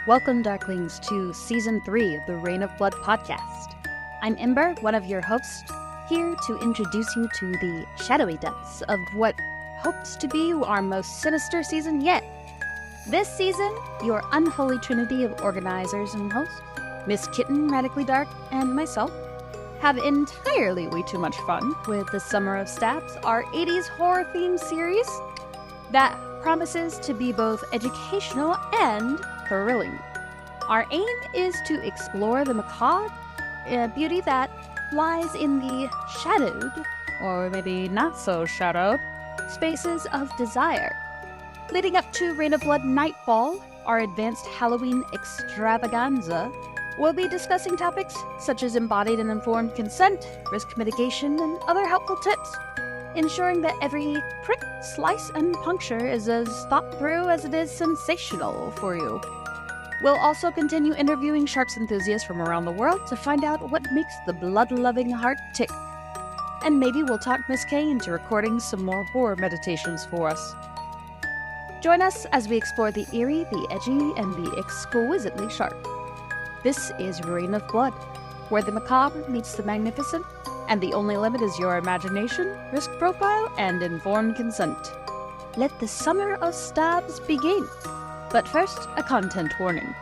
Welcome, Darklings, to Season 3 of the Reign of Blood podcast. I'm Ember, one of your hosts, here to introduce you to the shadowy depths of what hopes to be our most sinister season yet. This season, your unholy trinity of organizers and hosts, Miss Kitten, Radically Dark, and myself, have entirely way too much fun with the Summer of Stabs, our 80s horror-themed series that promises to be both educational and thrilling. Our aim is to explore the macabre beauty that lies in the shadowed, or maybe not so shadowed, spaces of desire. Leading up to Reign of Blood Nightfall, our advanced Halloween extravaganza, we'll be discussing topics such as embodied and informed consent, risk mitigation, and other helpful tips, ensuring that every prick, slice, and puncture is as thought through as it is sensational for you. We'll also continue interviewing sharks enthusiasts from around the world to find out what makes the blood-loving heart tick. And maybe we'll talk Miss K into recording some more horror meditations for us. Join us as we explore the eerie, the edgy, and the exquisitely sharp. This is Reign of Blood, where the macabre meets the magnificent, and the only limit is your imagination, risk profile, and informed consent. Let the Summer of Stabs begin. But first, a content warning.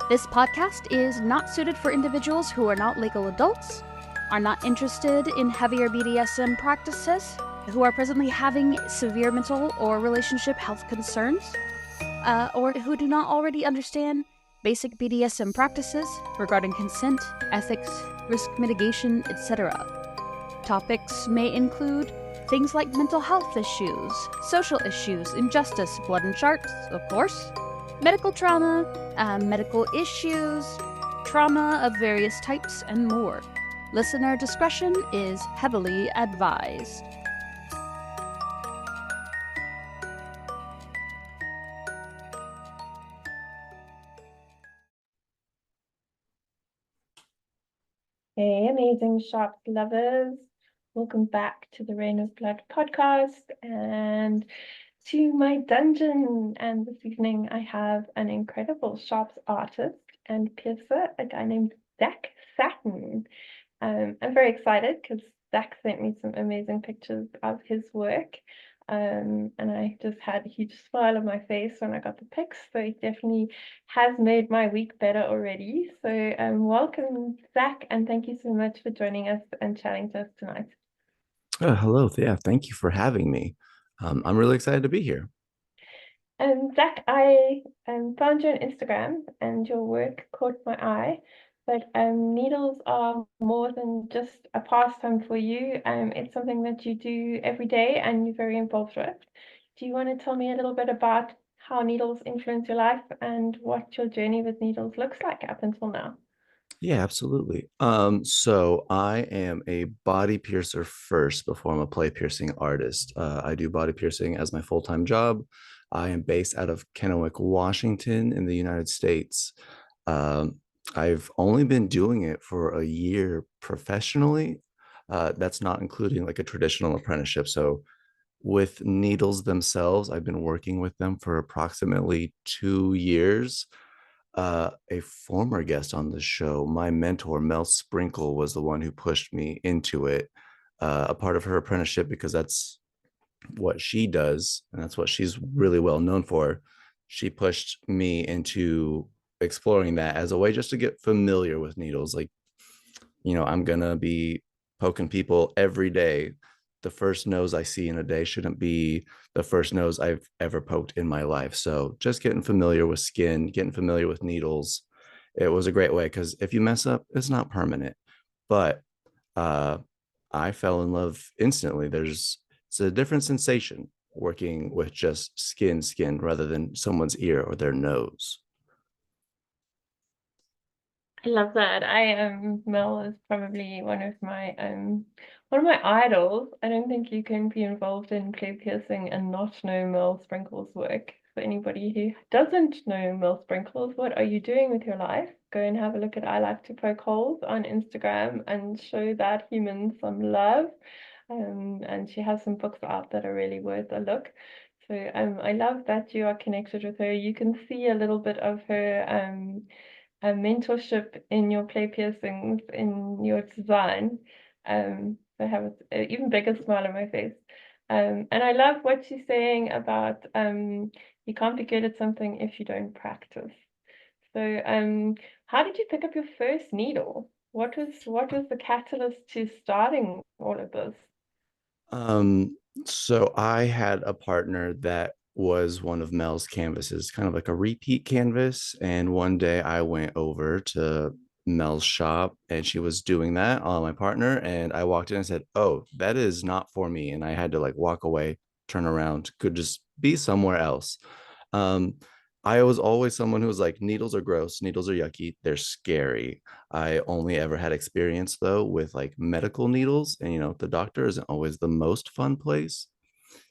This podcast is not suited for individuals who are not legal adults, are not interested in heavier BDSM practices, who are presently having severe mental or relationship health concerns, or who do not already understand basic BDSM practices regarding consent, ethics, risk mitigation, etc. Topics may include things like mental health issues, social issues, injustice, blood and sharks, of course, medical trauma, medical issues, trauma of various types, and more. Listener discretion is heavily advised. Hey, amazing shark lovers. Welcome back to the Reign of Blood podcast and to my dungeon. And this evening I have an incredible sharps artist and piercer, a guy named Zak Saturn. I'm very excited because Zak sent me some amazing pictures of his work. And I just had a huge smile on my face when I got the pics. So it definitely has made my week better already. So welcome, Zak, and thank you so much for joining us and chatting to us tonight. Hello. Yeah, thank you for having me. I'm really excited to be here. Zak, I found you on Instagram and your work caught my eye. But needles are more than just a pastime for you. It's something that you do every day and you're very involved with. Do you want to tell me a little bit about how needles influence your life and what your journey with needles looks like up until now? Yeah, absolutely. So I am a body piercer first before I'm a play piercing artist. I do body piercing as my full-time job. I am based out of Kennewick, Washington, in the United States. Um, I've only been doing it for a year professionally. That's not including like a traditional apprenticeship. So with needles themselves, I've been working with them for approximately 2 years. A former guest on the show, my mentor, Mel Sprinkle, was the one who pushed me into it, a part of her apprenticeship, because that's what she does. And that's what she's really well known for. She pushed me into exploring that as a way just to get familiar with needles. Like, I'm going to be poking people every day. The first nose I see in a day shouldn't be the first nose I've ever poked in my life. So just getting familiar with skin, getting familiar with needles, it was a great way, because if you mess up, it's not permanent. But uh, I fell in love instantly. It's a different sensation working with just skin rather than someone's ear or their nose. I love that. Mel is probably one of my idols. I don't think you can be involved in clay piercing and not know Mel Sprinkle's work. For anybody who doesn't know Mel Sprinkles, what are you doing with your life? Go and have a look at I Like to Poke Holes on Instagram and show that human some love. And she has some books out that are really worth a look. So I love that you are connected with her. You can see a little bit of her mentorship in your play piercings, in your design. I have an even bigger smile on my face. And I love what she's saying about you can't be good at something if you don't practice. So how did you pick up your first needle? What was the catalyst to starting all of this? So I had a partner that was one of Mel's canvases, kind of like a repeat canvas. And one day I went over to Mel's shop and she was doing that on my partner. And I walked in and said, "Oh, that is not for me." And I had to like walk away, turn around, could just be somewhere else. Um, I was always someone who was like, needles are gross, needles are yucky, they're scary. I only ever had experience though with like medical needles, and the doctor isn't always the most fun place.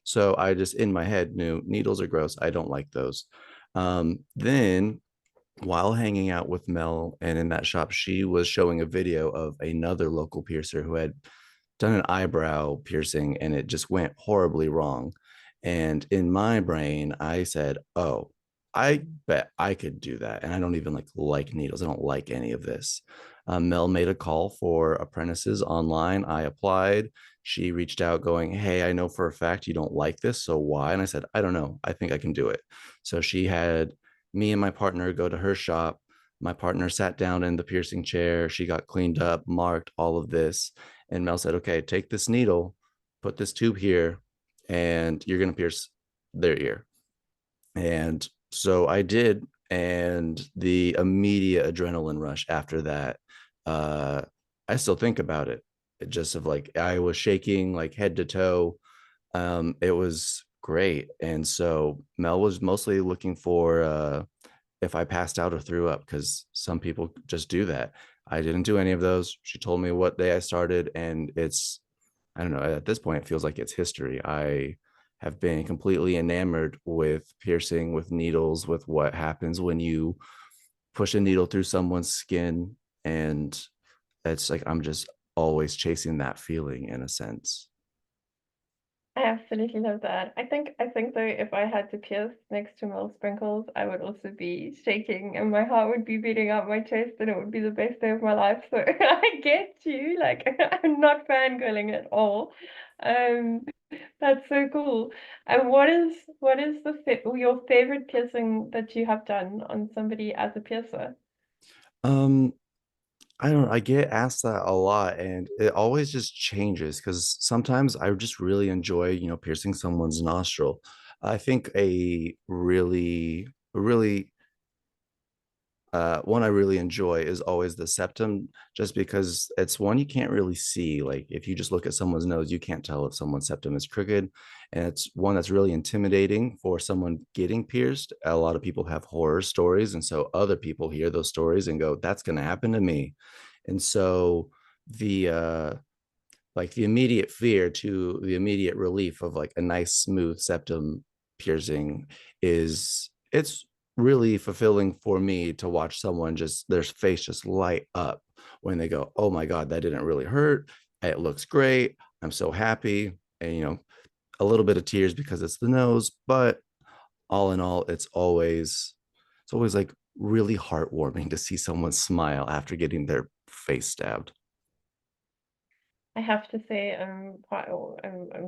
So I just in my head knew needles are gross. I don't like those. Then while hanging out with Mel and in that shop, she was showing a video of another local piercer who had done an eyebrow piercing and it just went horribly wrong. And in my brain, I said, "Oh, I bet I could do that." And I don't even like needles. I don't like any of this. Mel made a call for apprentices online. I applied. She reached out going, "Hey, I know for a fact you don't like this. So why?" And I said, "I don't know. I think I can do it." So she had me and my partner go to her shop. My partner sat down in the piercing chair. She got cleaned up, marked all of this. And Mel said, "Okay, take this needle, put this tube here, and you're going to pierce their ear." And so I did. And the immediate adrenaline rush after that, uh, I still think about it. It just of like, I was shaking like head to toe. It was great. And so Mel was mostly looking for if I passed out or threw up, because some people just do that. I didn't do any of those. She told me what day I started, and I don't know, at this point, it feels like it's history. I have been completely enamored with piercing, with needles, with what happens when you push a needle through someone's skin. And it's like I'm just always chasing that feeling in a sense. I absolutely love that. I think though, if I had to pierce next to Mel Sprinkles, I would also be shaking and my heart would be beating out my chest and it would be the best day of my life. So I get you. Like I'm not fangirling at all. Um, that's so cool. And what is your favorite piercing that you have done on somebody as a piercer? Um, I don't know. I get asked that a lot, and it always just changes because sometimes I just really enjoy, piercing someone's nostril. I think really one I really enjoy is always the septum, just because it's one you can't really see. Like if you just look at someone's nose, you can't tell if someone's septum is crooked. And it's one that's really intimidating for someone getting pierced. A lot of people have horror stories. And so other people hear those stories and go, "That's going to happen to me." And so the like the immediate fear to the immediate relief of like a nice smooth septum piercing is it's really fulfilling for me to watch someone just their face just light up when they go, "Oh my god, that didn't really hurt, it looks great, I'm so happy." And a little bit of tears because it's the nose, but all in all, it's always like really heartwarming to see someone smile after getting their face stabbed. I have to say, I'm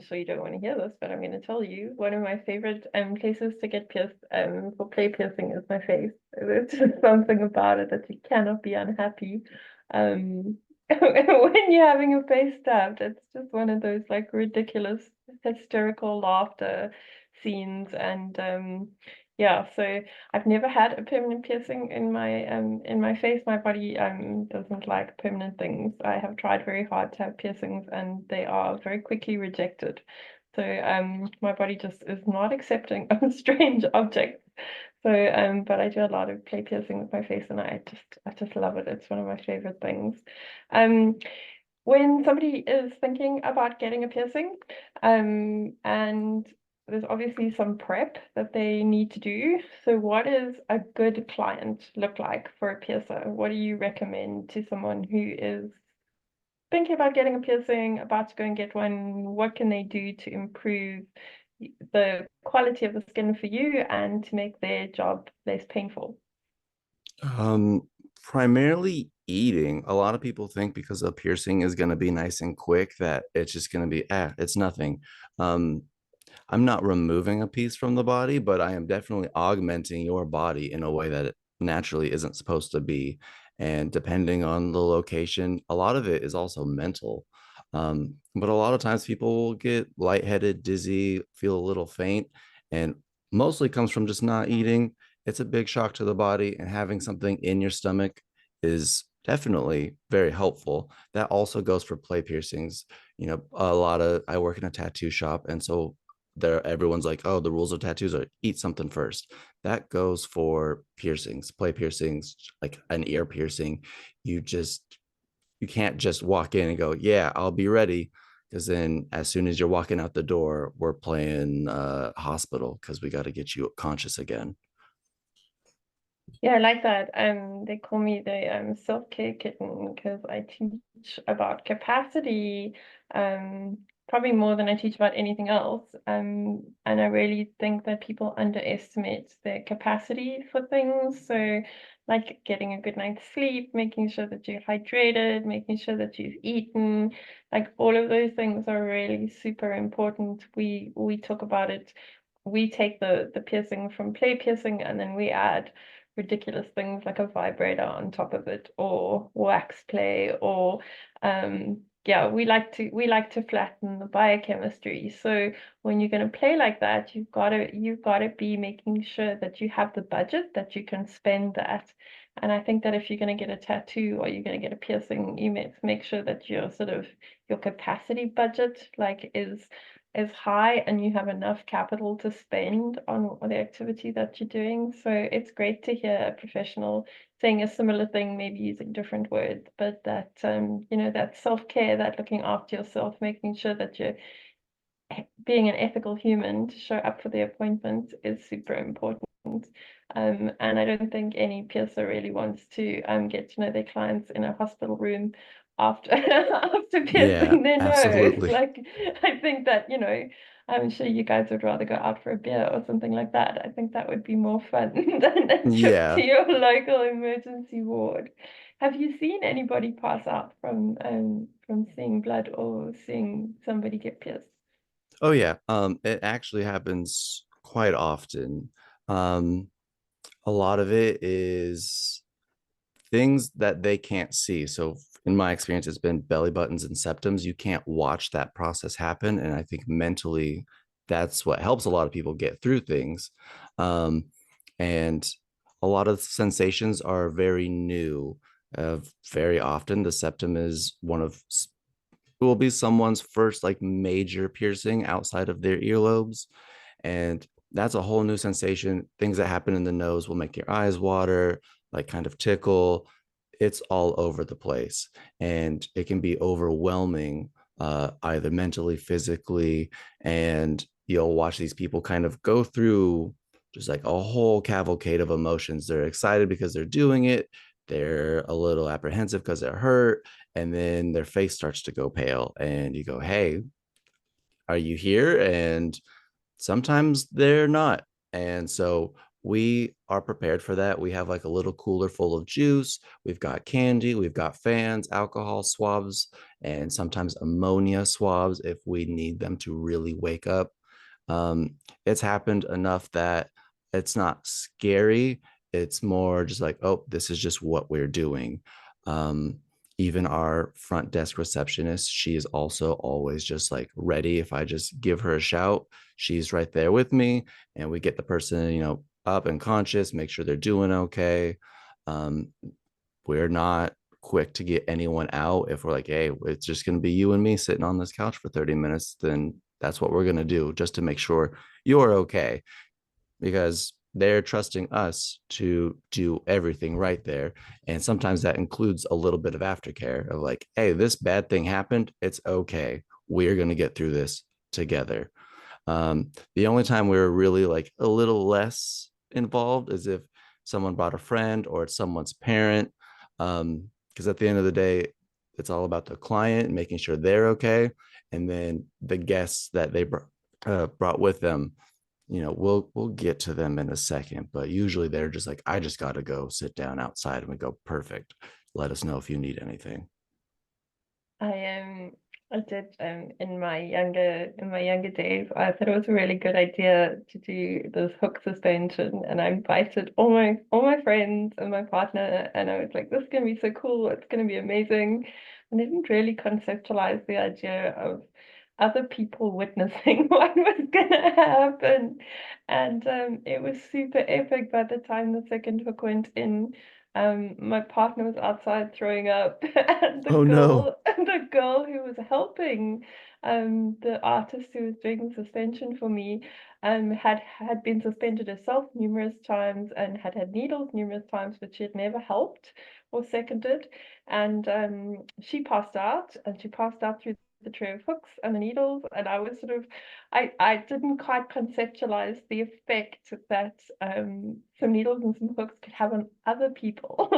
sure you don't want to hear this, but I'm going to tell you one of my favorite places to get pierced for play piercing is my face. There's just something about it that you cannot be unhappy. Um, when you're having your face stabbed, it's just one of those like ridiculous hysterical laughter scenes, and yeah. So I've never had a permanent piercing in my face. My body doesn't like permanent things. I have tried very hard to have piercings and they are very quickly rejected. So my body just is not accepting of strange objects. So but I do a lot of play piercing with my face and I just love it. It's one of my favorite things. Um when somebody is thinking about getting a piercing, and there's obviously some prep that they need to do. So what does a good client look like for a piercer? What do you recommend to someone who is thinking about getting a piercing, about to go and get one? What can they do to improve the quality of the skin for you and to make their job less painful? Um, Primarily eating. A lot of people think because a piercing is going to be nice and quick that it's just going to be, it's nothing. Um, I'm not removing a piece from the body, but I am definitely augmenting your body in a way that it naturally isn't supposed to be. And depending on the location, a lot of it is also mental. But a lot of times people will get lightheaded, dizzy, feel a little faint, and mostly comes from just not eating. It's a big shock to the body, and having something in your stomach is definitely very helpful. That also goes for play piercings. I work in a tattoo shop, and so there everyone's like, oh, the rules of tattoos are eat something first. That goes for piercings, play piercings, like an ear piercing. You can't just walk in and go, yeah, I'll be ready, because then as soon as you're walking out the door, we're playing hospital because we got to get you conscious again. Yeah, I like that. They call me the self-care kitten because I teach about capacity, probably more than I teach about anything else. And I really think that people underestimate their capacity for things. So, like getting a good night's sleep, making sure that you're hydrated, making sure that you've eaten, like all of those things are really super important. We talk about it. We take the piercing from play piercing and then we add ridiculous things like a vibrator on top of it or wax play or yeah, we like to flatten the biochemistry. So when you're going to play like that, you've got to be making sure that you have the budget that you can spend that. And I think that if you're going to get a tattoo or you're going to get a piercing, you make sure that your capacity budget like is high and you have enough capital to spend on the activity that you're doing. So it's great to hear a professional saying a similar thing, maybe using different words, but that that self-care, that looking after yourself, making sure that you're being an ethical human to show up for the appointment is super important. And I don't think any piercer really wants to get to know their clients in a hospital room after after Yeah, piercing their nose. absolutely. Like I think that, I'm sure you guys would rather go out for a beer or something like that. I think that would be more fun than a trip to Yeah. your local emergency ward. Have you seen anybody pass out from seeing blood or seeing somebody get pierced? Oh yeah. It actually happens quite often. Um, a lot of it is things that they can't see. So in my experience, it's been belly buttons and septums. You can't watch that process happen. And I think mentally, that's what helps a lot of people get through things. Um, and a lot of sensations are very new. Very often, the septum is one of will be someone's first like major piercing outside of their earlobes, and that's a whole new sensation. Things that happen in the nose will make your eyes water, like kind of tickle. It's all over the place, and it can be overwhelming, either mentally, physically, and you'll watch these people kind of go through just like a whole cavalcade of emotions. They're excited because they're doing it. They're a little apprehensive because they're hurt, and then their face starts to go pale, and you go, hey, are you here? And sometimes they're not. And so we are prepared for that. We have like a little cooler full of juice. We've got candy, we've got fans, alcohol swabs, and sometimes ammonia swabs if we need them to really wake up. It's happened enough that it's not scary. It's more just like, oh, this is just what we're doing. Um, Even our front desk receptionist, she is also always just like ready. If I just give her a shout, she's right there with me, and we get the person, up and conscious, make sure they're doing okay. Um, we're not quick to get anyone out. If we're like, hey, it's just going to be you and me sitting on this couch for 30 minutes, then that's what we're going to do just to make sure you're okay, because they're trusting us to do everything right there. And sometimes that includes a little bit of aftercare of like, hey, this bad thing happened. It's okay. We're going to get through this together. The only time we were really like a little less involved is if someone brought a friend or it's someone's parent. Because at the end of the day, it's all about the client, making sure they're okay. And then the guests that they brought with them, we'll get to them in a second, but usually they're just like, I just got to go sit down outside, and we go, perfect, let us know if you need anything. I did in my younger days. I thought it was a really good idea to do this hook suspension, and I invited all my friends and my partner, and I was like, "This is gonna be so cool! It's gonna be amazing!" And I didn't really conceptualize the idea of other people witnessing what was gonna happen, and it was super epic by the time the second hook went in. My partner was outside throwing up, and Oh no. the girl who was helping, the artist who was doing the suspension for me, had been suspended herself numerous times and had had needles numerous times, but she had never helped or seconded, and she passed out, and she passed out through the tray of hooks and the needles, and I was sort of I didn't quite conceptualize the effect that some needles and some hooks could have on other people.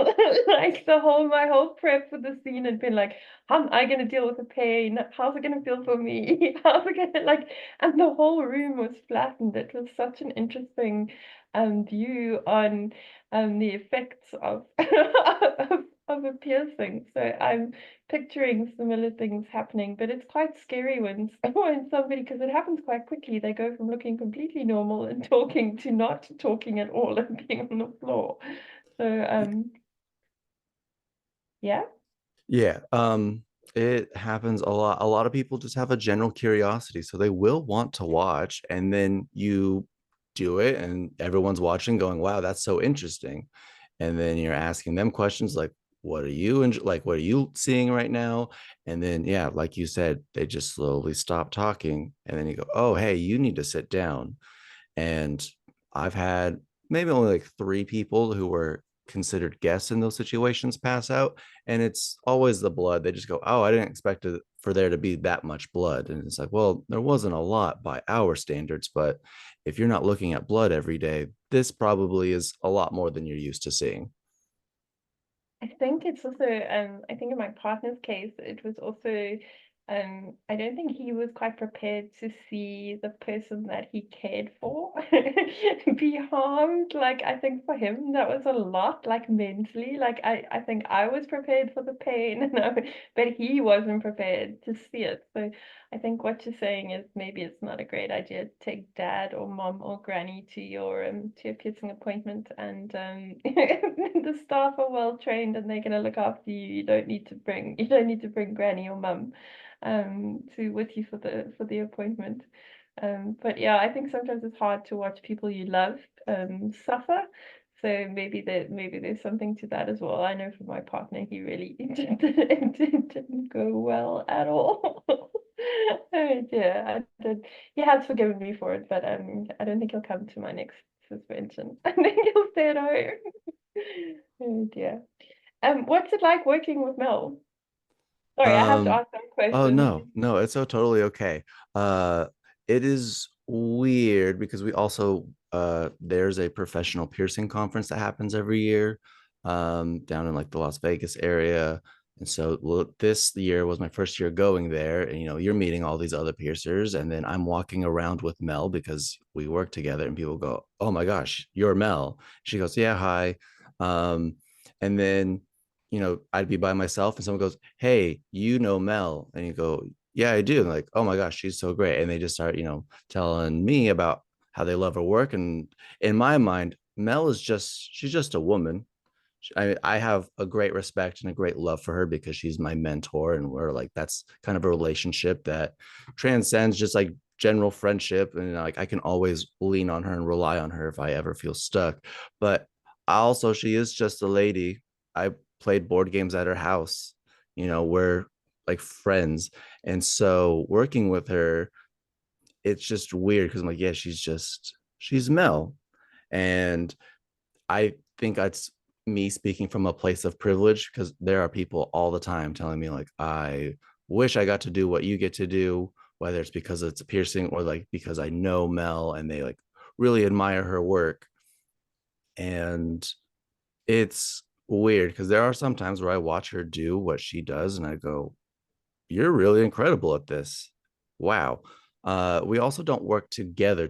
Like my whole prep for the scene had been like, how am I going to deal with the pain? How's it going to feel for me? How's it going to and the whole room was flattened. It was such an interesting view on the effects of of a piercing. So I'm picturing similar things happening, but it's quite scary when when somebody, because it happens quite quickly, they go from looking completely normal and talking to not talking at all and being on the floor. So yeah. Yeah, it happens a lot. A lot of people just have a general curiosity, so they will want to watch, and then you do it, and everyone's watching, going, "Wow, that's so interesting." And then you're asking them questions like, "What are you like? What are you seeing right now?" And then, yeah, like you said, they just slowly stop talking, and then you go, "Oh, hey, you need to sit down." And I've had maybe only like three people who were considered guests in those situations pass out. And it's always the blood. They just go, "Oh, I didn't expect it for there to be that much blood." And it's like, well, there wasn't a lot by our standards, but if you're not looking at blood every day, this probably is a lot more than you're used to seeing. I think it's also, I think in my partner's case, it was also, I don't think he was quite prepared to see the person that he cared for be harmed. Like, I think for him, that was a lot, like mentally. Like, I think I was prepared for the pain, but he wasn't prepared to see it. So I think what you're saying is maybe it's not a great idea to take dad or mom or granny to your piercing appointment, and the staff are well trained and they're gonna look after you. You don't need to bring granny or mum to with you for the appointment. But yeah, I think sometimes it's hard to watch people you love suffer. So maybe there's something to that as well. I know for my partner, he really it didn't go well at all. Oh dear, I did. He has forgiven me for it, but I don't think he'll come to my next suspension. I think he'll stay at home. Oh dear. What's it like working with Mel? Sorry, I have to Um, ask some oh questions. no, it's so totally okay. Uh, it is weird because we also there's a professional piercing conference that happens every year down in like the Las Vegas area. And so this year was my first year going there, and you're meeting all these other piercers, and then I'm walking around with Mel because we work together, and people go, "Oh my gosh, you're Mel." She goes, "Yeah, hi." Um, and then I'd be by myself and someone goes, "Hey, you know Mel?" And you go, "Yeah, I do." And like, "Oh my gosh, she's so great." And they just start, telling me about how they love her work. And in my mind, Mel is she's just a woman. I have a great respect and a great love for her because she's my mentor. And we're like, that's kind of a relationship that transcends just like general friendship. And like, I can always lean on her and rely on her if I ever feel stuck. But also, she is just a lady. I played board games at her house. We're like friends. And so working with her, it's just weird because I'm like, yeah, she's Mel. And I think that's me speaking from a place of privilege because there are people all the time telling me, like, I wish I got to do what you get to do, whether it's because it's a piercing or like because I know Mel and they like really admire her work. And it's weird because there are some times where I watch her do what she does and I go, "You're really incredible at this. Wow." We also don't work together.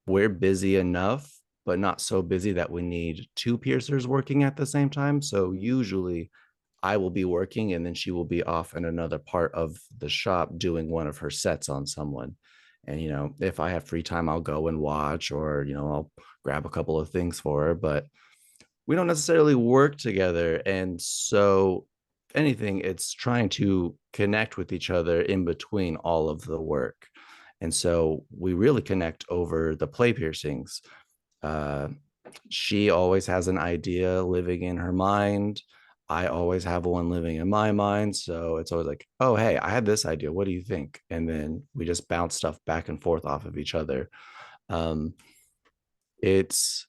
We're busy enough, but not so busy that we need two piercers working at the same time. So usually I will be working and then she will be off in another part of the shop doing one of her sets on someone. And, if I have free time, I'll go and watch, or, I'll grab a couple of things for her, but we don't necessarily work together. And so, if anything, it's trying to connect with each other in between all of the work. And so we really connect over the play piercings. Uh, she always has an idea living in her mind. I always have one living in my mind. So it's always like, oh, hey, I had this idea. What do you think? And then we just bounce stuff back and forth off of each other. Um, it's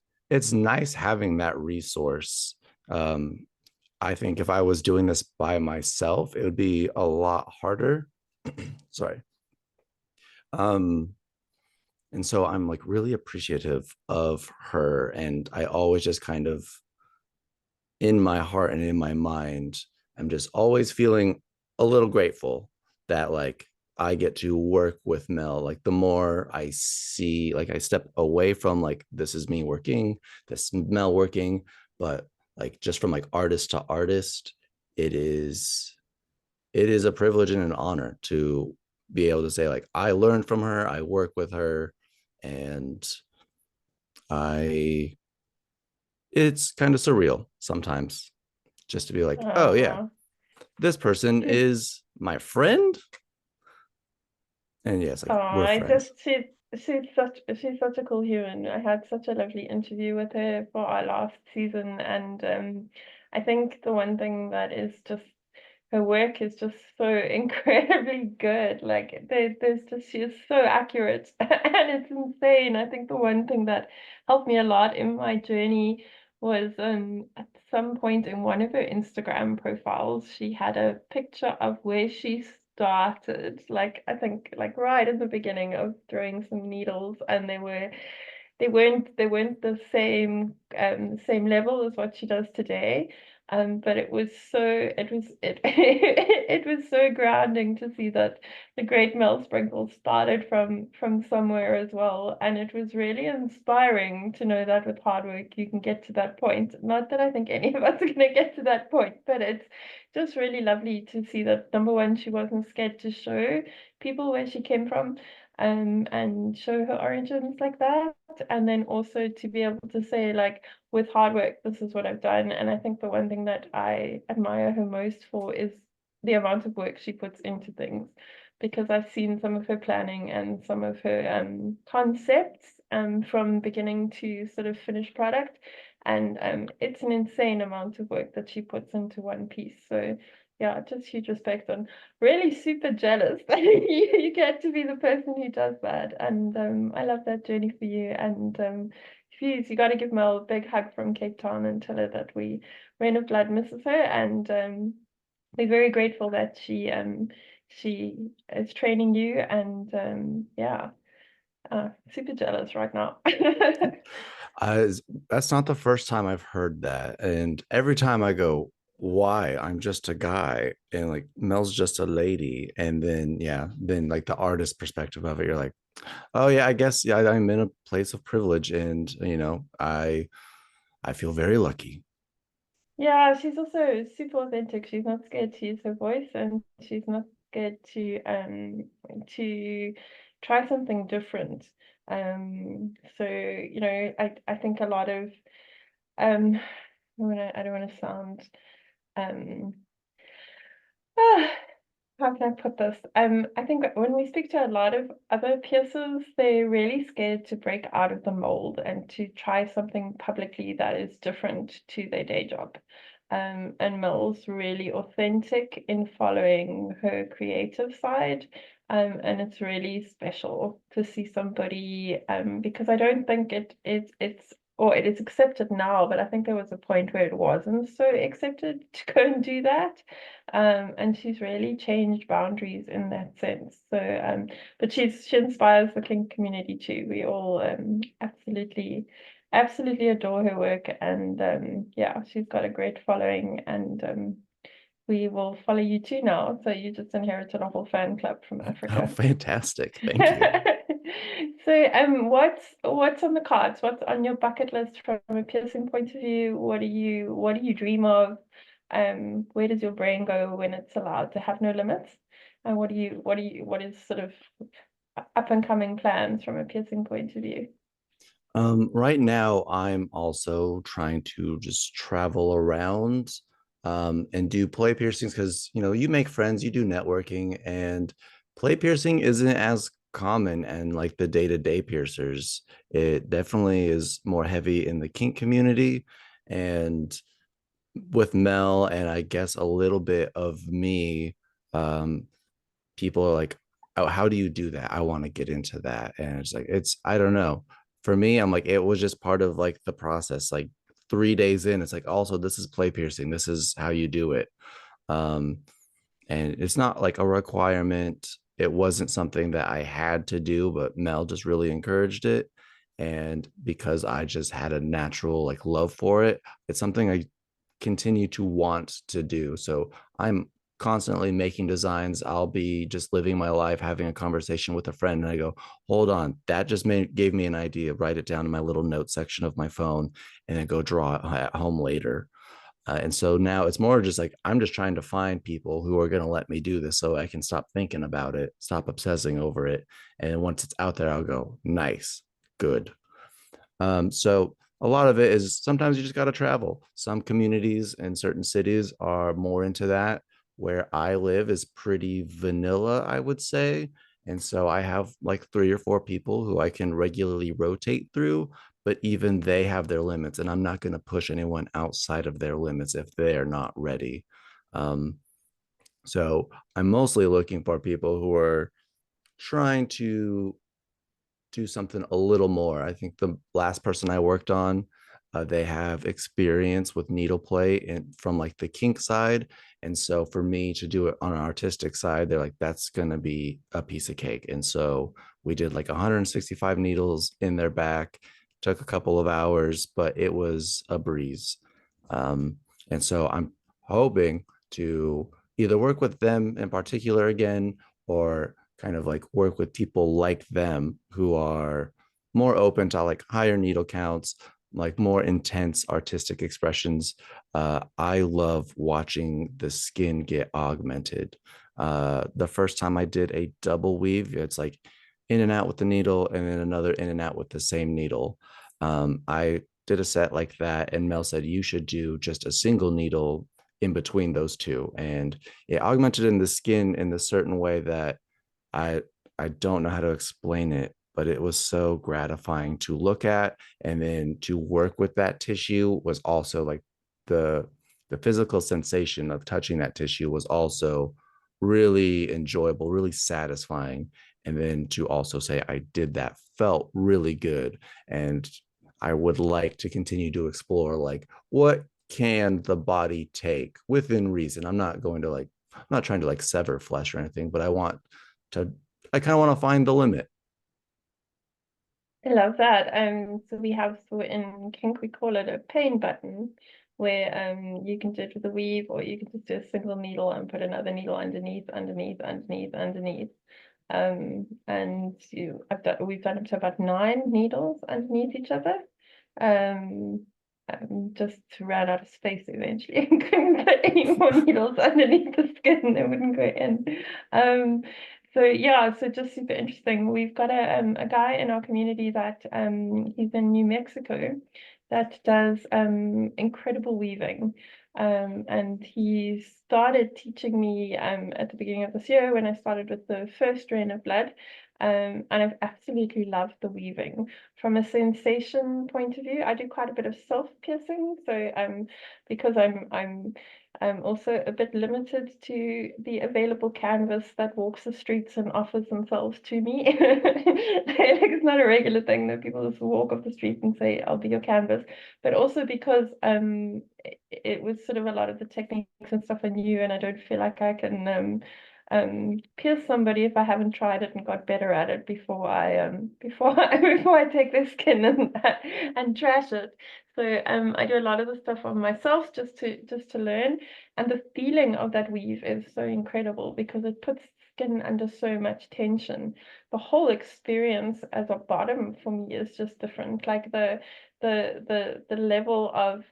nice having that resource. Um, I think if I was doing this by myself, it would be a lot harder. Sorry. Um, and so I'm like really appreciative of her, and I always just kind of, in my heart and in my mind, I'm just always feeling a little grateful that like I get to work with Mel. Like the more I see, like I step away from like this is me working, this Mel working, but like just from like artist to artist, it is it is a privilege and an honor to be able to say like I learned from her, I work with her, and I it's kind of surreal sometimes just to be like, oh yeah, Oh, this person is my friend. And yes, like we're I friends. just she's such a cool human. I had such a lovely interview with her for our last season, and I think the one thing that is just her work is just so incredibly good. Like there's just she is so accurate and it's insane. I think the one thing that helped me a lot in my journey was at some point in one of her Instagram profiles, she had a picture of where she started. Like I think like right in the beginning of throwing some needles, and they weren't the same level as what she does today. But it was so grounding to see that the great Mel Sprinkle started from somewhere as well. And it was really inspiring to know that with hard work you can get to that point. Not that I think any of us are gonna get to that point, but it's just really lovely to see that number one, she wasn't scared to show people where she came from, and show her origins like that. And then also to be able to say, like, with hard work, this is what I've done. And I think the one thing that I admire her most for is the amount of work she puts into things. Because I've seen some of her planning and some of her concepts from beginning to sort of finished product. And it's an insane amount of work that she puts into one piece. So yeah, just huge respect, and really super jealous that you get to be the person who does that. And I love that journey for you. And you got to give Mel a big hug from Cape Town and tell her that Rain of Blood misses her, and we're very grateful that she is training you. And yeah, super jealous right now. I, that's not the first time I've heard that. And every time I go, why? I'm just a guy. And like Mel's just a lady. And then, yeah, then like the artist perspective of it, you're like, oh, yeah, I guess, yeah, I'm in a place of privilege. And, I feel very lucky. Yeah, she's also super authentic. She's not scared to use her voice, and she's not scared to try something different. So I think a lot of um I don't want to sound um how can I put this? I think when we speak to a lot of other piercers, they're really scared to break out of the mold and to try something publicly that is different to their day job. And Mill's really authentic in following her creative side. And it's really special to see somebody, because I don't think it's or it is accepted now, but I think there was a point where it wasn't so accepted to go and do that. And she's really changed boundaries in that sense. So, but she inspires the kink community too. We all absolutely adore her work, and yeah, she's got a great following, and we will follow you too now. So you just inherited a whole fan club from Oh, Africa. fantastic. Thank you. So what's on the cards? What's on your bucket list from a piercing point of view? What do you dream of? Where does your brain go when it's allowed to have no limits? And what is sort of up and coming plans from a piercing point of view? Right now, I'm also trying to just travel around and do play piercings because, you make friends, you do networking, and play piercing isn't as common and like the day-to-day piercers. It definitely is more heavy in the kink community. And with Mel and I guess a little bit of me, um, people are like, oh, how do you do that? I want to get into that. And it's like, I don't know. For me, I'm like, it was just part of like the process. Like 3 days in, it's like, also, this is play piercing. This is how you do it. Um, and it's not like a requirement. It wasn't something that I had to do, but Mel just really encouraged it. And because I just had a natural like love for it, it's something I continue to want to do. So I'm constantly making designs. I'll be just living my life, having a conversation with a friend, and I go, hold on, that just gave me an idea. Write it down in my little note section of my phone, and then go draw it at home later. And so now it's more just like I'm just trying to find people who are going to let me do this so I can stop thinking about it, stop obsessing over it. And once it's out there, I'll go, nice, good. So a lot of it is sometimes you just got to travel. Some communities in certain cities are more into that. Where I live is pretty vanilla, I would say. And so I have like 3 or 4 people who I can regularly rotate through, but even they have their limits, and I'm not going to push anyone outside of their limits if they're not ready. Um, so I'm mostly looking for people who are trying to do something a little more. I think the last person I worked on, they have experience with needle play and from like the kink side. And so for me to do it on an artistic side, they're like, that's going to be a piece of cake. And so we did like 165 needles in their back, took a couple of hours, but it was a breeze. Um, and so I'm hoping to either work with them in particular again, or kind of like work with people like them who are more open to like higher needle counts, like more intense artistic expressions. I love watching the skin get augmented. The first time I did a double weave, it's like in and out with the needle and then another in and out with the same needle. I did a set like that, and Mel said you should do just a single needle in between those two, and it augmented in the skin in a certain way that I I don't know how to explain it, but it was so gratifying to look at, and then to work with that tissue was also like the the physical sensation of touching that tissue was also really enjoyable, really satisfying. And then to also say I did that felt really good. And I would like to continue to explore like what can the body take within reason. I'm not trying to like sever flesh or anything, but to I kind of want to find the limit. I love that. So we have, so in kink we call it a pain button, where you can do it with a weave, or you can just do a single needle and put another needle underneath, underneath, underneath, underneath. And we've done up to about 9 needles underneath each other. Um, just ran out of space eventually and couldn't put any more needles underneath the skin. They wouldn't go in. So yeah, so just super interesting. We've got a guy in our community that he's in New Mexico that does incredible weaving. And he started teaching me at the beginning of this year when I started with the first Rain of Blood. And I've absolutely loved the weaving. From a sensation point of view, I do quite a bit of self-piercing. So because I'm also a bit limited to the available canvas that walks the streets and offers themselves to me. It's not a regular thing that people just walk off the street and say, I'll be your canvas. But also because it was sort of a lot of the techniques and stuff I knew, and I don't feel like I can pierce somebody if I haven't tried it and got better at it before I take their skin and trash it. So I do a lot of the stuff on myself just to learn, and the feeling of that weave is so incredible because it puts skin under so much tension. The whole experience as a bottom for me is just different. Like the level of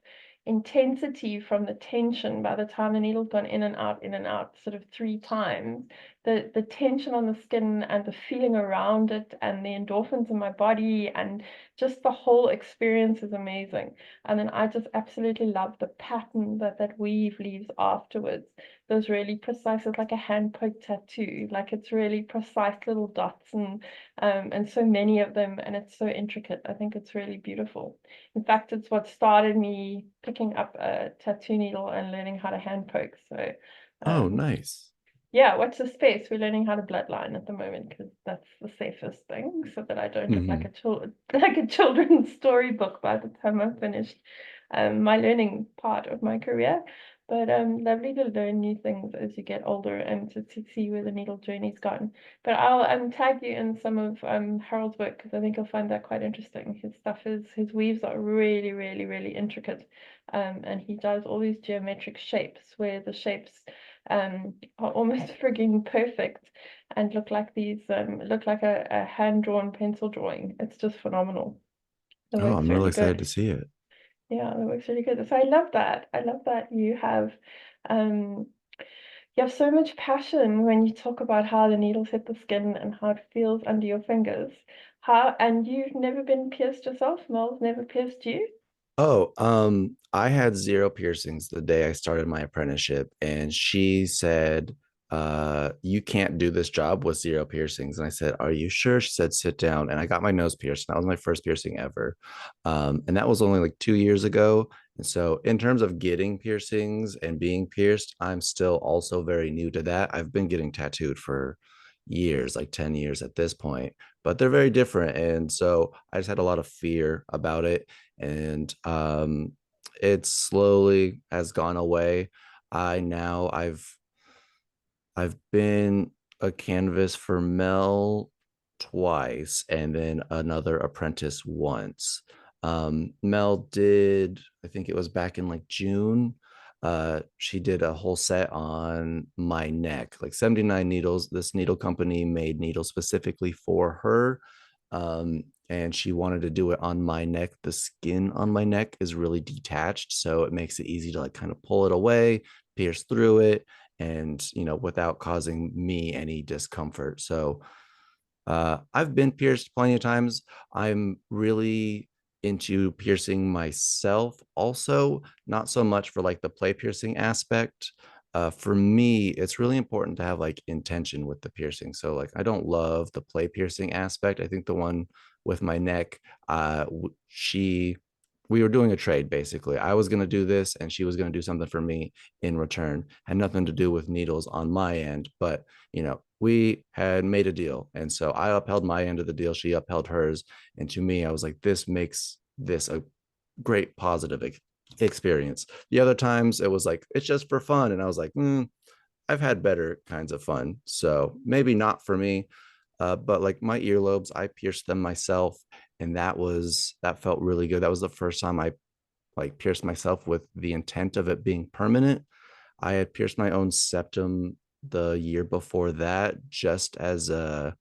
intensity from the tension by the time the needle's gone in and out sort of 3 times, the tension on the skin and the feeling around it and the endorphins in my body and just the whole experience is amazing. And then I just absolutely love the pattern that weave leaves afterwards. Those really precise, it's like a hand poke tattoo, like it's really precise little dots and so many of them, and it's so intricate. I think it's really beautiful. In fact, it's what started me picking up a tattoo needle and learning how to hand poke. So, Oh, um, nice. yeah, watch the space. We're learning how to bloodline at the moment because that's the safest thing, so that I don't look like Hmm. a like a children's storybook by the time I'm finished my learning part of my career. But lovely to learn new things as you get older and to see where the needle journey's gone. But I'll tag you in some of Harold's work because I think you'll find that quite interesting. His weaves are really, really, really intricate. And he does all these geometric shapes where the shapes are almost frigging perfect and look like a hand-drawn pencil drawing. It's just phenomenal. The Oh, work's I'm really really excited to good. see it. Yeah, that works really good. So I love that. I love that um you have so much passion when you talk about how the needles hit the skin and how it feels under your fingers. And you've never been pierced yourself? Mel's never pierced you? Oh, I had zero piercings the day I started my apprenticeship, and she said, you can't do this job with zero piercings. And I said, are you sure? She said, sit down. And I got my nose pierced. That was my first piercing ever. And that was only like 2 years ago. And so, in terms of getting piercings and being pierced, I'm still also very new to that. I've been getting tattooed for years, like 10 years at this point, but they're very different. And so, I just had a lot of fear about it, and it slowly has gone away. I've been a canvas for Mel twice and then another apprentice once. Mel did, I think it was back in like June. She did a whole set on my neck, like 79 needles. This needle company made needles specifically for her. And she wanted to do it on my neck. The skin on my neck is really detached, so it makes it easy to like kind of pull it away, pierce through it, and without causing me any discomfort. So I've been pierced plenty of times. I'm really into piercing myself also, not so much for like the play piercing aspect. For me, it's really important to have like intention with the piercing. So like I don't love the play piercing aspect. I think the one with my neck, she we were doing a trade basically. I was going to do this and she was going to do something for me in return. Had nothing to do with needles on my end, but we had made a deal. And so I upheld my end of the deal. She upheld hers. And to me, I was like, this makes this a great positive experience. The other times it was like, it's just for fun. And I was like, I've had better kinds of fun. So maybe not for me. But like my earlobes, I pierced them myself. And that felt really good. That was the first time I like pierced myself with the intent of it being permanent. I had pierced my own septum the year before that, just to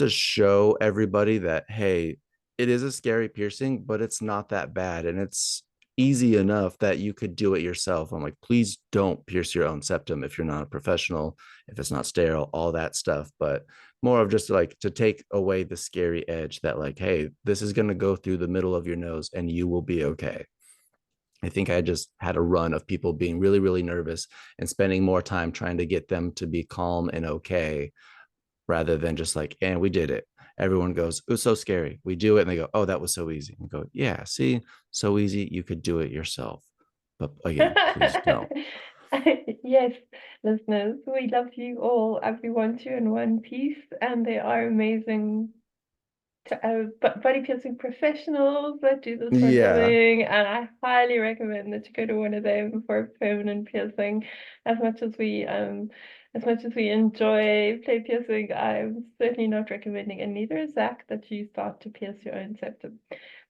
show everybody that, hey, it is a scary piercing, but it's not that bad, and it's easy enough that you could do it yourself. I'm like, please don't pierce your own septum if you're not a professional, if it's not sterile, all that stuff. But more of just like to take away the scary edge that like, hey, this is going to go through the middle of your nose and you will be okay. I think I just had a run of people being really, really nervous and spending more time trying to get them to be calm and okay rather than just like, and we did it. Everyone goes, it was so scary. We do it. And they go, oh, that was so easy. And go, yeah, see, so easy. You could do it yourself. But again, please don't. Yes, listeners, we love you all, everyone, two in one piece, and they are amazing body piercing professionals that do this for a Yeah. living, and I highly recommend that you go to one of them for a permanent piercing. As much as we as much as we enjoy play piercing, I'm certainly not recommending, and neither is Zach, that you start to pierce your own septum.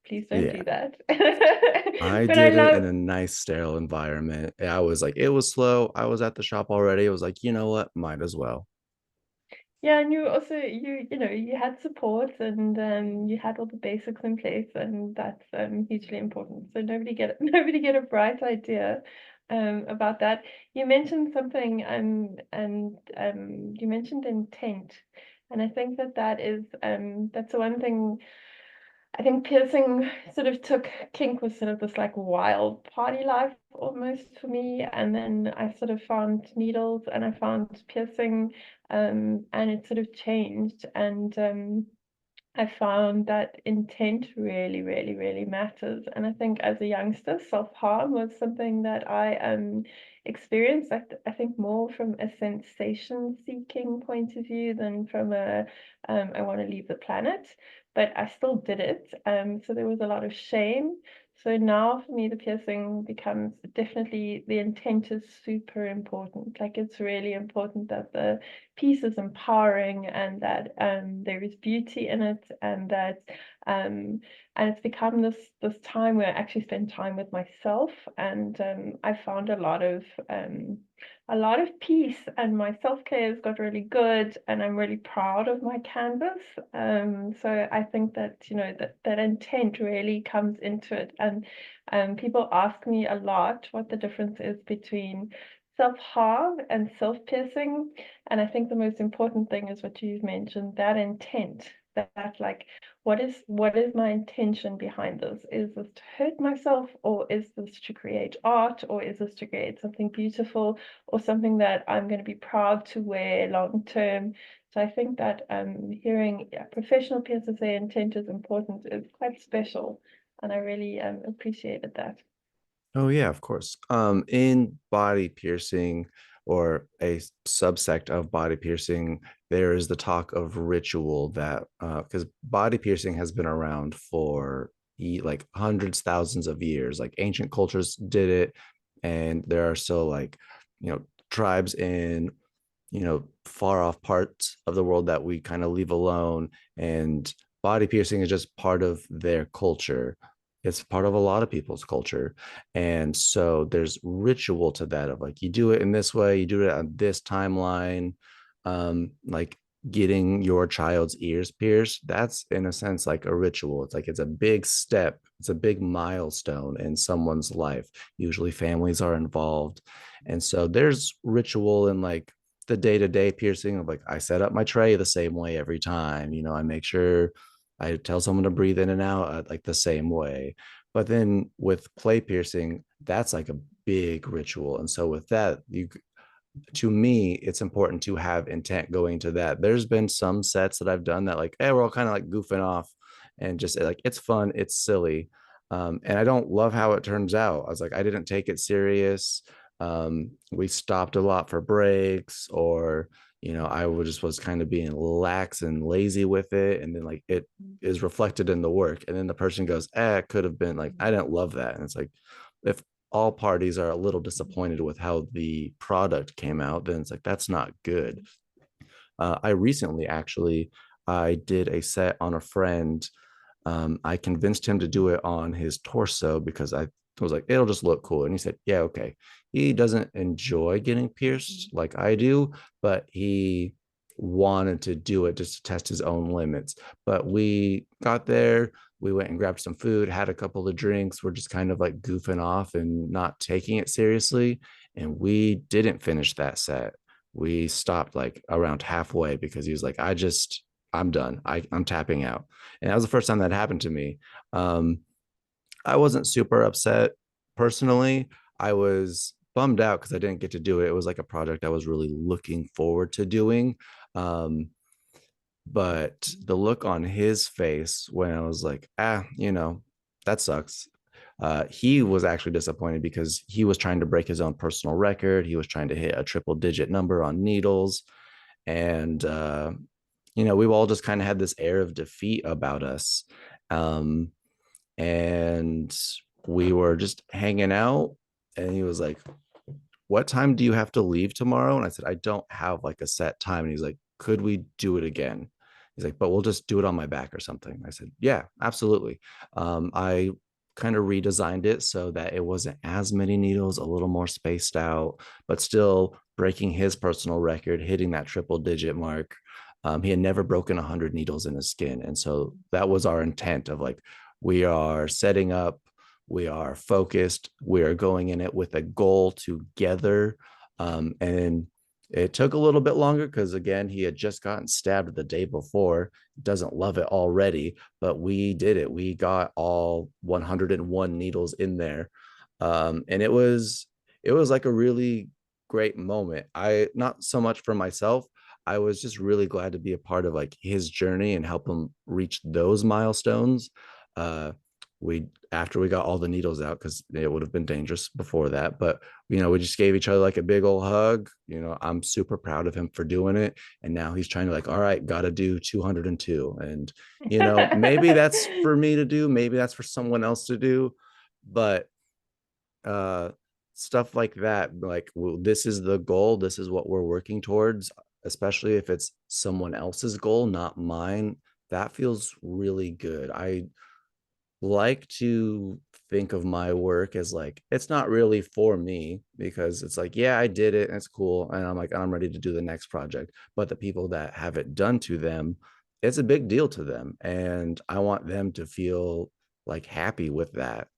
Please don't Yeah. do that. I But I did it love, in a nice sterile environment. I was like, it was slow. I was at the shop already. It was like, you know what? Might as well. yeah, and you also you know you had support, and you had all the basics in place, and that's hugely important. So nobody get a bright idea about that. You mentioned something, and you mentioned intent, and I think that that's the one thing. I think piercing sort of took kink was sort of this like wild party life almost for me, and then I sort of found needles and I found piercing, and it sort of changed, and I found that intent really, really, really matters. And I think as a youngster, self-harm was something that I experienced, I think more from a sensation-seeking point of view than from a I want to leave the planet. But I still did it. So there was a lot of shame. So now for me, the piercing becomes definitely the intent is super important. Like it's really important that the piece is empowering and that there is beauty in it, um, and it's become this time where I actually spend time with myself, and I found a lot of peace, and my self-care has got really good, and I'm really proud of my canvas. So I think that that intent really comes into it, and people ask me a lot what the difference is between self-harm and self-piercing. And I think the most important thing is what you've mentioned, that intent, that like, what is my intention behind this? Is this to hurt myself, or is this to create art, or is this to create something beautiful, or something that I'm going to be proud to wear long term? So I think that hearing professional piercers say intent is important is quite special, and I really appreciated that. Oh yeah, of course. In body piercing or a subsect of body piercing, there is the talk of ritual that because body piercing has been around for like hundreds, thousands of years. Like ancient cultures did it, and there are still like, tribes in, far off parts of the world that we kind of leave alone. And body piercing is just part of their culture. It's part of a lot of people's culture. And so there's ritual to that of like, you do it in this way, you do it on this timeline. Like getting your child's ears pierced, that's in a sense like a ritual. It's like it's a big step, it's a big milestone in someone's life. Usually families are involved. And so there's ritual in like the day-to-day piercing of like I set up my tray the same way every time. I make sure I tell someone to breathe in and out like the same way. But then with play piercing, that's like a big ritual. And so with that, to me, it's important to have intent going to that. There's been some sets that I've done that like, hey, we're all kind of like goofing off and just like it's fun, it's silly. And I don't love how it turns out. I was like, I didn't take it serious. We stopped a lot for breaks, or I just was kind of being lax and lazy with it, and then like it is reflected in the work, and then the person goes, it could have been like I didn't love that. And it's like, if all parties are a little disappointed with how the product came out, then it's like that's not good. I recently actually I did a set on a friend. I convinced him to do it on his torso because I was like, it'll just look cool. And he said, yeah, okay. He doesn't enjoy getting pierced like I do, but he wanted to do it just to test his own limits. But we got there, we went and grabbed some food, had a couple of drinks. We're just kind of like goofing off and not taking it seriously. And we didn't finish that set. We stopped like around halfway because he was like, I'm done. I'm tapping out. And that was the first time that happened to me. I wasn't super upset personally. I was bummed out because I didn't get to do it. It was like a project I was really looking forward to doing. Um, but the look on his face when I was like, that sucks. He was actually disappointed because he was trying to break his own personal record. He was trying to hit a triple digit number on needles. And, we've all just kind of had this air of defeat about us. And we were just hanging out, and he was like, what time do you have to leave tomorrow? And I said, I don't have like a set time. And he's like, could we do it again? He's like, but we'll just do it on my back or something. I said, yeah, absolutely. I kind of redesigned it so that it wasn't as many needles, a little more spaced out, but still breaking his personal record, hitting that triple digit mark. He had never broken 100 needles in his skin. And so that was our intent of like, we are setting up, we are focused, we are going in it with a goal together. And it took a little bit longer because, again, he had just gotten stabbed the day before, doesn't love it already, but we did it. We got all 101 needles in there. And it was like a really great moment. I, not so much for myself, I was just really glad to be a part of like his journey and help him reach those milestones. Uh, we After we got all the needles out, because it would have been dangerous before that, but we just gave each other like a big old hug. I'm super proud of him for doing it, and now he's trying to like, all right, gotta do 202. And maybe that's for me to do, maybe that's for someone else to do, but uh stuff like that, like, well, this is the goal, this is what we're working towards, especially if it's someone else's goal, not mine. That feels really good. I like to think of my work as like, it's not really for me, because it's like, yeah, I did it and it's cool, and I'm like, I'm ready to do the next project, but the people that have it done to them, it's a big deal to them, and I want them to feel like happy with that.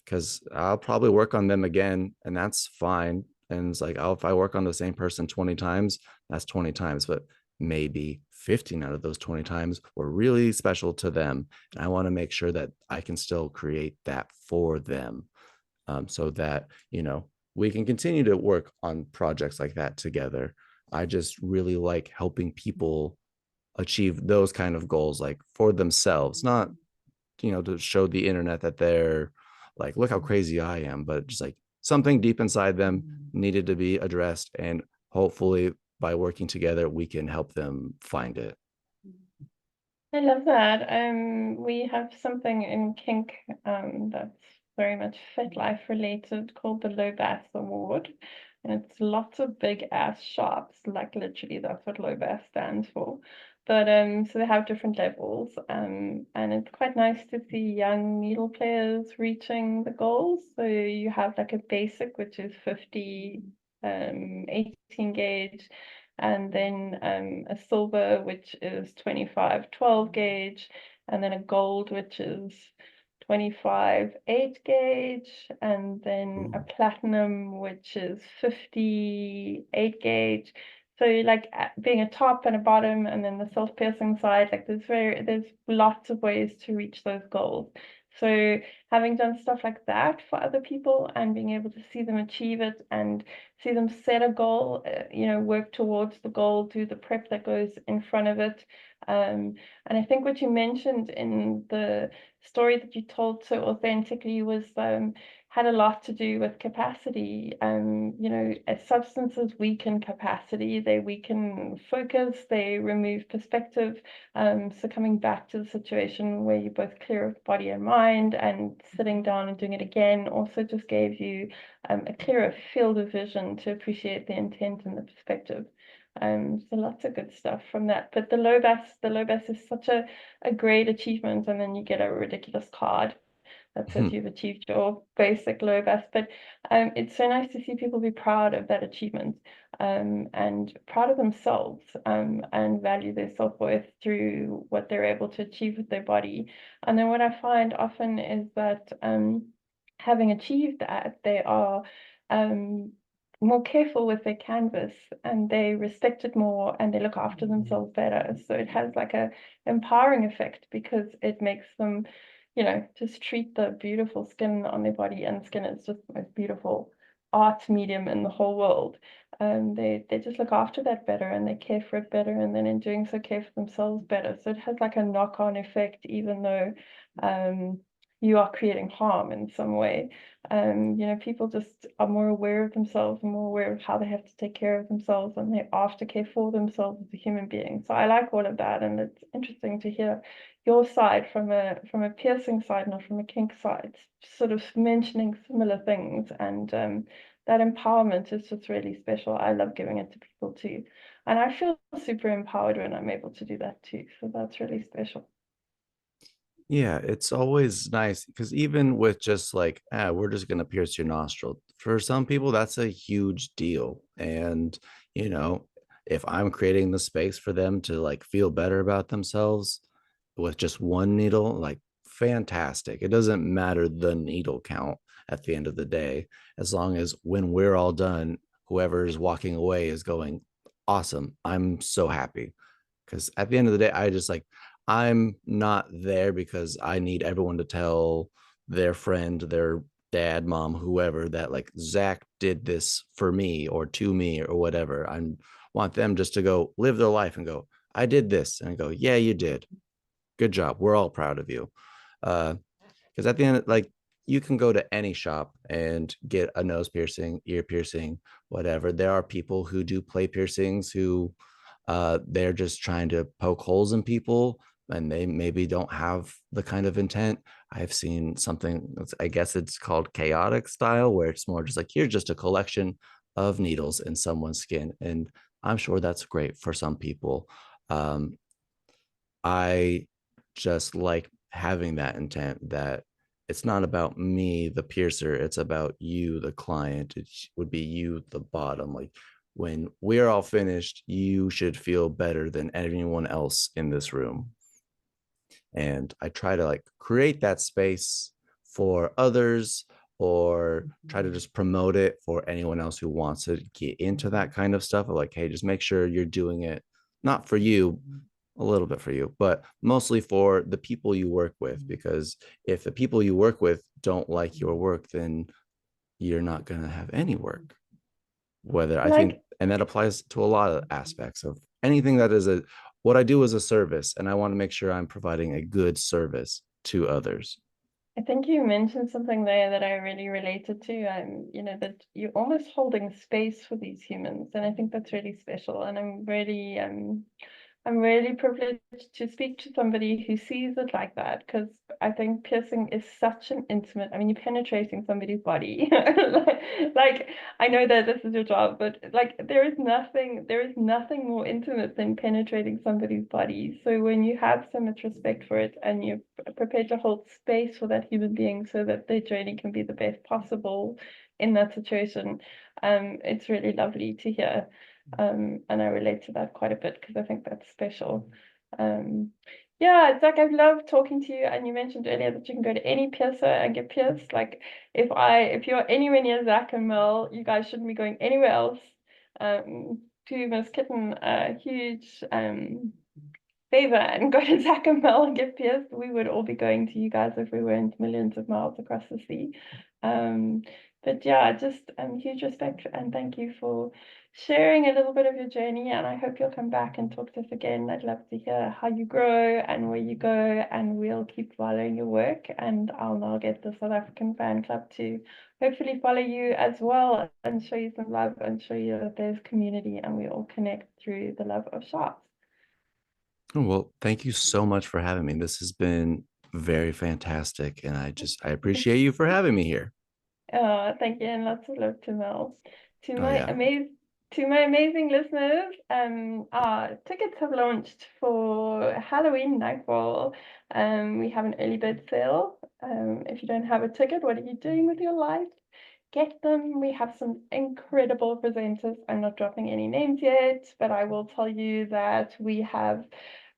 Because I'll probably work on them again, and that's fine. And it's like, oh, if I work on the same person 20 times, that's 20 times, but maybe 15 out of those 20 times were really special to them. And I want to make sure that I can still create that for them, so that, we can continue to work on projects like that together. I just really like helping people achieve those kind of goals, like for themselves, not to show the internet that they're like, look how crazy I am, but just like something deep inside them needed to be addressed. And hopefully by working together, we can help them find it. I love that. We have something in kink that's very much fit life related called the Low Bass Award. And it's lots of big ass sharps, like literally that's what low bass stands for. But so they have different levels, and it's quite nice to see young needle players reaching the goals. So you have like a basic, which is 50 18 gauge, and then a silver, which is 25 12 gauge, and then a gold, which is 25 8 gauge, and then a platinum, which is 58 gauge. So like being a top and a bottom, and then the self-piercing side, like there's lots of ways to reach those goals. So having done stuff like that for other people and being able to see them achieve it and see them set a goal, work towards the goal, do the prep that goes in front of it. And I think what you mentioned in the story that you told so authentically was had a lot to do with capacity. As substances weaken capacity, they weaken focus, they remove perspective. So coming back to the situation where you're both clear of body and mind, and sitting down and doing it again also just gave you a clearer field of vision to appreciate the intent and the perspective. So lots of good stuff from that. But the low bass is such a great achievement, and then you get a ridiculous card that says you've achieved your basic low bass. But it's so nice to see people be proud of that achievement, and proud of themselves, and value their self-worth through what they're able to achieve with their body. And then what I find often is that having achieved that, they are more careful with their canvas, and they respect it more, and they look after themselves better. So it has like a empowering effect, because it makes them, just treat the beautiful skin on their body, and skin is just the most beautiful art medium in the whole world. They just look after that better, and they care for it better, and then in doing so care for themselves better. So it has like a knock-on effect, even though you are creating harm in some way. People just are more aware of themselves and more aware of how they have to take care of themselves, and they aftercare for themselves as a human being. So I like all of that, and it's interesting to hear your side from a piercing side, not from a kink side, sort of mentioning similar things, and that empowerment is just really special. I love giving it to people too. And I feel super empowered when I'm able to do that too. So that's really special. Yeah, it's always nice because even with just like, we're just going to pierce your nostril. For some people, that's a huge deal. And, you know, if I'm creating the space for them to like feel better about themselves with just one needle, like fantastic. It doesn't matter the needle count at the end of the day, as long as when we're all done, whoever is walking away is going, awesome. I'm so happy. Because at the end of the day, I just like, I'm not there because I need everyone to tell their friend, their dad, mom, whoever, that like Zach did this for me or to me or whatever. I want them just to go live their life and go, I did this, and I go, yeah, you did. Good job. We're all proud of you. Because at the end, like, you can go to any shop and get a nose piercing, ear piercing, whatever. There are people who do play piercings who they're just trying to poke holes in people, and they maybe don't have the kind of intent. I've seen something, I guess it's called chaotic style, where it's more just like, here's just a collection of needles in someone's skin. And I'm sure that's great for some people. I just like having that intent that it's not about me, the piercer, it's about you, the client. It would be you, the bottom. Like, when we're all finished, you should feel better than anyone else in this room. And I try to like create that space for others, or try to just promote it for anyone else who wants to get into that kind of stuff of like, hey, just make sure you're doing it not for you, a little bit for you, but mostly for the people you work with. Because if the people you work with don't like your work, then you're not going to have any work. Whether I think, Like, and that applies to a lot of aspects of anything that is a, what I do is a service, and I want to make sure I'm providing a good service to others. I think you mentioned something there that I really related to. That you're almost holding space for these humans, and I think that's really special. And I'm really privileged to speak to somebody who sees it like that, because I think piercing is such an intimate, I mean, you're penetrating somebody's body. Like, I know that this is your job, but like there is nothing more intimate than penetrating somebody's body. So when you have so much respect for it and you're prepared to hold space for that human being so that their journey can be the best possible in that situation, it's really lovely to hear. And I relate to that quite a bit because I think that's special. Yeah, it's like I've loved talking to you, and you mentioned earlier that you can go to any piercer and get pierced. Like, if you're anywhere near Zach and Mel, you guys shouldn't be going anywhere else. To Miss Kitten, a huge favor and go to Zach and Mel and get pierced. We would all be going to you guys if we weren't millions of miles across the sea. But yeah, just huge respect and thank you for sharing a little bit of your journey. And I hope you'll come back and talk to us again. I'd love to hear how you grow and where you go, and we'll keep following your work. And I'll now get the South African fan club to hopefully follow you as well and show you some love and show you that there's community and we all connect through the love of shots. Oh, well, thank you so much for having me. This has been very fantastic, and I appreciate you for having me here. Thank you, and lots of love to Mel. To Oh my yeah. amazing listeners, our tickets have launched for Halloween Nightfall. We have an early bird sale. If you don't have a ticket, what are you doing with your life? Get them. We have some incredible presenters. I'm not dropping any names yet, but I will tell you that we have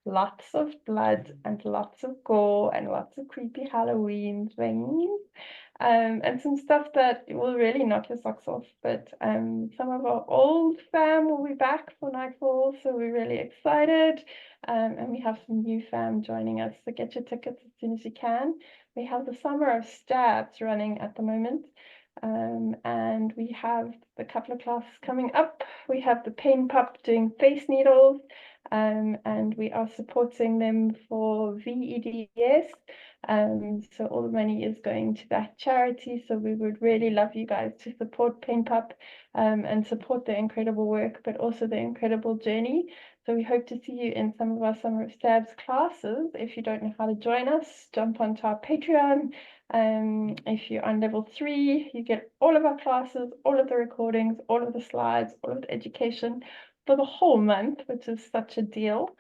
lots of blood and lots of gore and lots of creepy Halloween things. And some stuff that will really knock your socks off. But some of our old fam will be back for Nightfall, so we're really excited. And we have some new fam joining us, so get your tickets as soon as you can. We have the Summer of Stabs running at the moment. And we have the couple of classes coming up. We have the Pain Pup doing face needles, and we are supporting them for VEDS. So all the money is going to that charity. So we would really love you guys to support Pain Pup and support their incredible work, but also their incredible journey. So we hope to see you in some of our Summer of Stabs classes. If you don't know how to join us, jump onto our Patreon. If you're on level 3, you get all of our classes, all of the recordings, all of the slides, all of the education for the whole month, which is such a deal.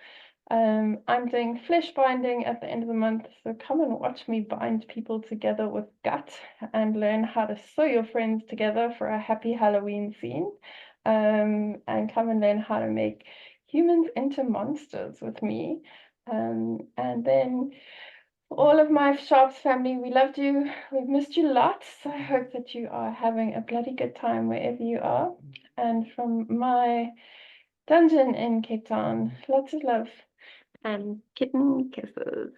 I'm doing flesh binding at the end of the month, so come and watch me bind people together with gut and learn how to sew your friends together for a happy Halloween scene. And come and learn how to make humans into monsters with me. And then all of my Sharps family, we loved you. We've missed you lots. I hope that you are having a bloody good time wherever you are. And from my dungeon in Cape Town, lots of love and kitten kisses.